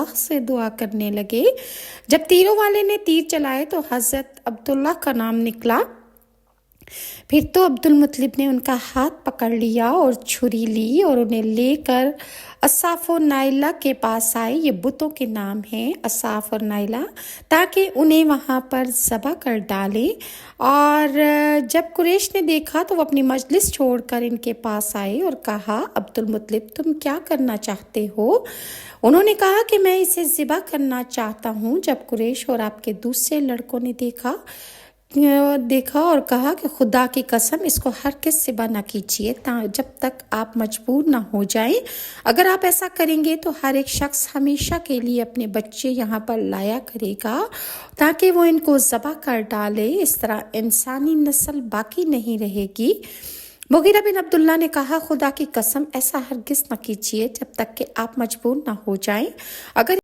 سے دعا کرنے لگے۔ جب تیروں والے نے تیر چلائے تو حضرت عبداللہ کا نام نکلا۔ پھر تو عبدالمطلب نے ان کا ہاتھ پکڑ لیا اور چھری لی اور انہیں لے کر اصاف و نائلہ کے پاس آئے۔ یہ بتوں کے نام ہیں اصاف اور نائلہ، تاکہ انہیں وہاں پر ذبح کر ڈالیں۔ اور جب قریش نے دیکھا تو وہ اپنی مجلس چھوڑ کر ان کے پاس آئے اور کہا، عبدالمطلب تم کیا کرنا چاہتے ہو؟ انہوں نے کہا کہ میں اسے ذبح کرنا چاہتا ہوں۔ جب قریش اور آپ کے دوسرے لڑکوں نے دیکھا اور کہا کہ خدا کی قسم اس کو ہرگز ذبح نہ کیجیے جب تک آپ مجبور نہ ہو جائیں۔ اگر آپ ایسا کریں گے تو ہر ایک شخص ہمیشہ کے لیے اپنے بچے یہاں پر لایا کرے گا تاکہ وہ ان کو ذبح کر ڈالے، اس طرح انسانی نسل باقی نہیں رہے گی۔ مغیرہ بن عبداللہ نے کہا، خدا کی قسم ایسا ہرگز نہ کیجیے جب تک کہ آپ مجبور نہ ہو جائیں۔ اگر